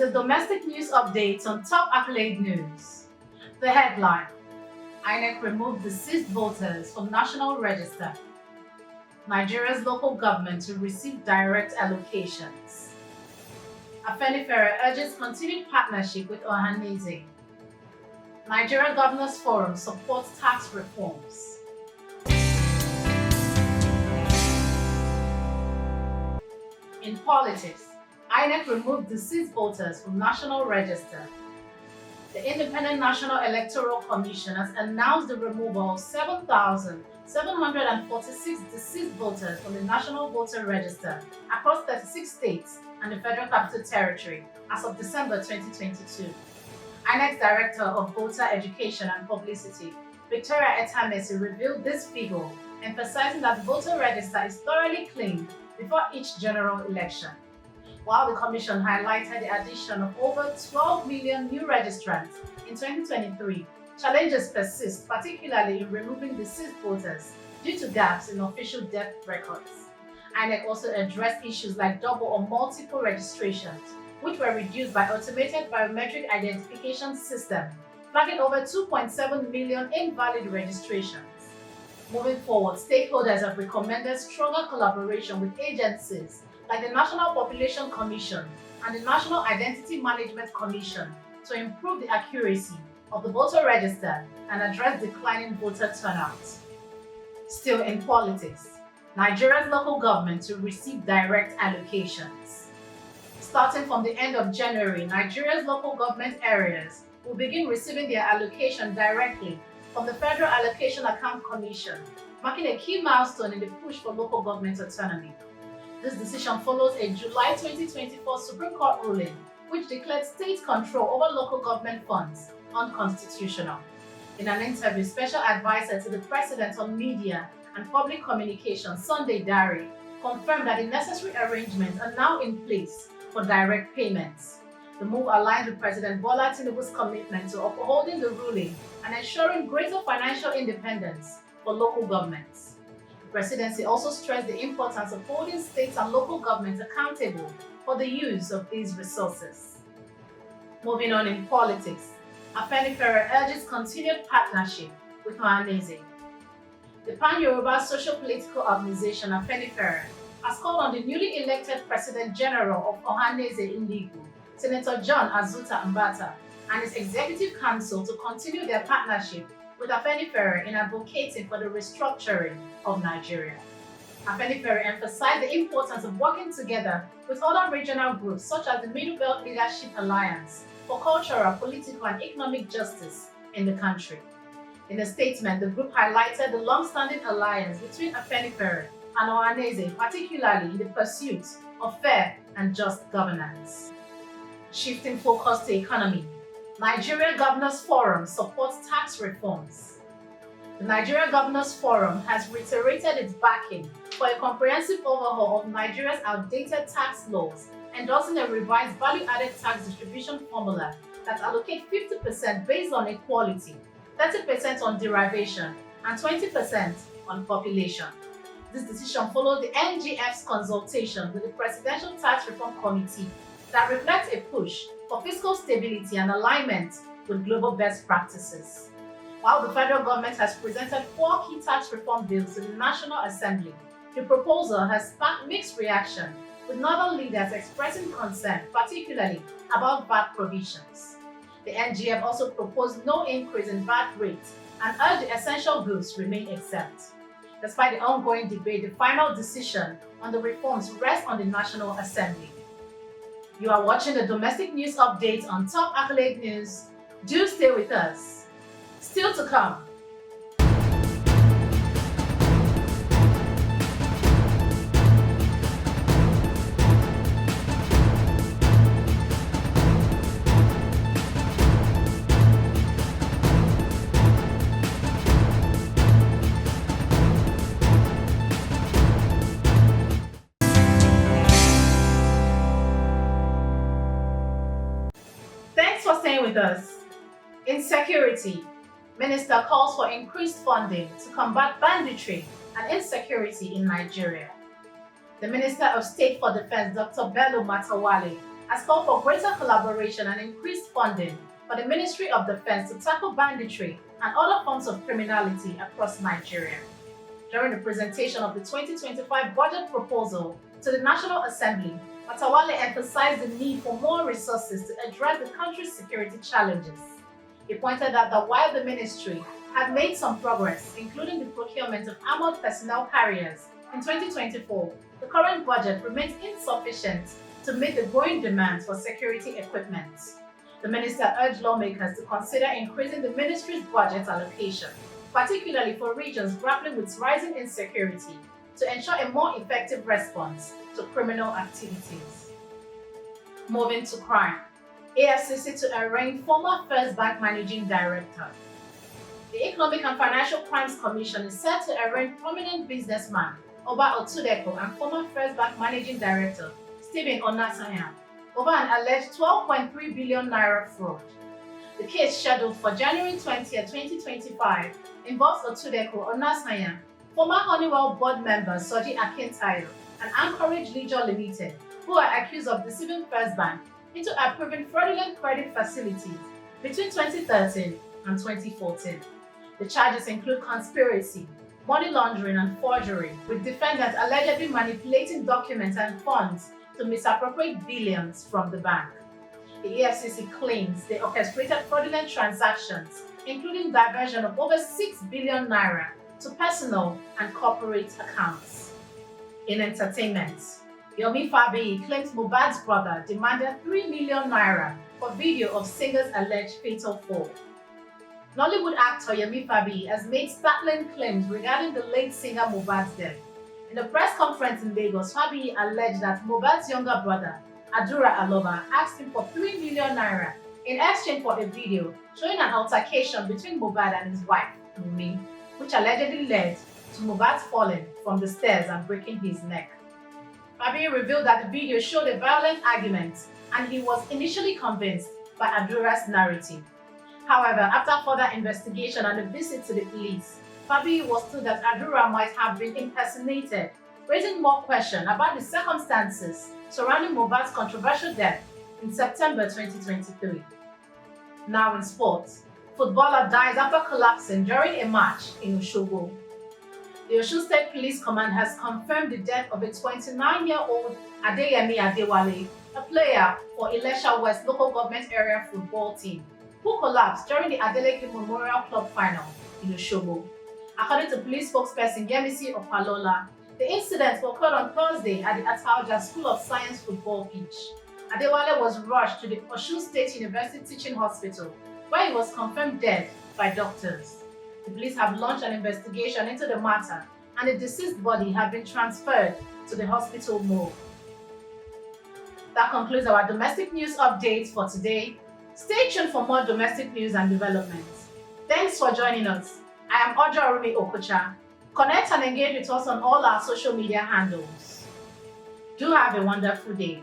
the domestic news updates on top accolade news. The headline: INEC removed deceased voters from National Register. Nigeria's local government to receive direct allocations. AFENIFERE urges continued partnership with OHANAEZE. Nigeria Governors Forum supports tax reforms. In politics, INEC removed deceased voters from National Register. The Independent National Electoral Commission has announced the removal of 7,746 deceased voters from the National Voter Register across 36 states and the Federal Capital Territory as of December 2022. INEC's Director of Voter Education and Publicity, Victoria Etamesi, revealed this figure, emphasizing that the voter register is thoroughly cleaned before each general election. While the Commission highlighted the addition of over 12 million new registrants in 2023, challenges persist, particularly in removing deceased voters due to gaps in official death records. INEC also addressed issues like double or multiple registrations, which were reduced by automated biometric identification system, flagging over 2.7 million invalid registrations. Moving forward, stakeholders have recommended stronger collaboration with agencies like the National Population Commission and the National Identity Management Commission to improve the accuracy of the voter register and address declining voter turnout. Still in politics, Nigeria's local government to receive direct allocations. Starting from the end of January, Nigeria's local government areas will begin receiving their allocation directly from the Federal Allocation Account Commission, marking a key milestone in the push for local government autonomy. This decision follows a July 2024 Supreme Court ruling which declared state control over local government funds unconstitutional. In an interview, Special Advisor to the President on Media and Public Communications, Sunday Dari, confirmed that the necessary arrangements are now in place for direct payments. The move aligns with President Bola Tinubu's commitment to upholding the ruling and ensuring greater financial independence for local governments. The presidency also stressed the importance of holding states and local governments accountable for the use of these resources. Moving on in politics, AFENIFERE urges continued partnership with OHANAEZE. The Pan-Yoruba Socio-Political Organization AFENIFERE has called on the newly elected President General of OHANAEZE Indigo, Senator John Azuta Mbata, and his Executive Council to continue their partnership with AFENIFERE in advocating for the restructuring of Nigeria. AFENIFERE emphasized the importance of working together with other regional groups such as the Middle Belt Leadership Alliance for cultural, political, and economic justice in the country. In a statement, the group highlighted the long-standing alliance between AFENIFERE and OHANAEZE, particularly in the pursuit of fair and just governance. Shifting focus to economy, Nigeria Governors Forum supports tax reforms. The Nigeria Governors Forum has reiterated its backing for a comprehensive overhaul of Nigeria's outdated tax laws, endorsing a revised value-added tax distribution formula that allocates 50% based on equality, 30% on derivation, and 20% on population. This decision follows the NGF's consultation with the Presidential Tax Reform Committee that reflects a push for fiscal stability and alignment with global best practices. While the federal government has presented 4 key tax reform bills to the National Assembly, the proposal has sparked mixed reaction, with northern leaders expressing concern, particularly about VAT provisions. The NGF also proposed no increase in VAT rates and urged the essential goods remain exempt. Despite the ongoing debate, the final decision on the reforms rests on the National Assembly. You are watching the domestic news update on Top Accolade News. Do stay with us. Still to come. Thanks for staying with us. Insecurity. Minister calls for increased funding to combat banditry and insecurity in Nigeria. The Minister of State for Defense, Dr. Bello Matawalle, has called for greater collaboration and increased funding for the Ministry of Defense to tackle banditry and other forms of criminality across Nigeria. During the presentation of the 2025 budget proposal to the National Assembly, Matawale emphasized the need for more resources to address the country's security challenges. He pointed out that while the ministry had made some progress, including the procurement of armored personnel carriers in 2024, the current budget remains insufficient to meet the growing demands for security equipment. The minister urged lawmakers to consider increasing the ministry's budget allocation, particularly for regions grappling with rising insecurity, to ensure a more effective response to criminal activities. Moving to crime, EFCC to arraign former First Bank Managing Director. The Economic and Financial Crimes Commission is set to arraign prominent businessman Oba Otudeko and former First Bank Managing Director Stephen Onasanya over an alleged 12.3 billion naira fraud. The case, scheduled for January 20, 2025, involves Otudeko, Onasanya, former Honeywell board member Soji Akintayo, and Anchorage Leisure Limited, who are accused of deceiving First Bank into approving fraudulent credit facilities between 2013 and 2014. The charges include conspiracy, money laundering, and forgery, with defendants allegedly manipulating documents and funds to misappropriate billions from the bank. The EFCC claims they orchestrated fraudulent transactions, including diversion of over 6 billion naira to personal and corporate accounts. In entertainment, YOMI FABIYI claims MOHBAD'S brother demanded 3 million naira for video of singer's alleged fatal fall. Nollywood actor YOMI FABIYI has made startling claims regarding the late singer MOHBAD'S death. In a press conference in Lagos, FABIYI alleged that MOHBAD'S younger brother, Adura Aloba, asked him for 3 million naira in exchange for a video showing an altercation between MOHBAD and his wife, YOMI, which allegedly led to MOHBAD falling from the stairs and breaking his neck. FABIYI revealed that the video showed a violent argument, and he was initially convinced by Adura's narrative. However, after further investigation and a visit to the police, FABIYI was told that Adura might have been impersonated, raising more questions about the circumstances surrounding MOHBAD's controversial death in September 2023. Now in sports, footballer dies after collapsing during a match in Osogbo. The Osun State Police Command has confirmed the death of a 29-year-old Adeyemi Adewale, a player for Ilesha West Local Government Area football team, who collapsed during the Adeleke Memorial Club final in Osogbo. According to police spokesperson Yemisi Opalola, the incident occurred on Thursday at the Atalja School of Science football pitch. Adewale was rushed to the Osun State University Teaching Hospital, where he was confirmed dead by doctors. The police have launched an investigation into the matter, and the deceased body has been transferred to the hospital morgue. That concludes our domestic news updates for today. Stay tuned for more domestic news and developments. Thanks for joining us. I am Ojo Okocha. Connect and engage with us on all our social media handles. Do have a wonderful day.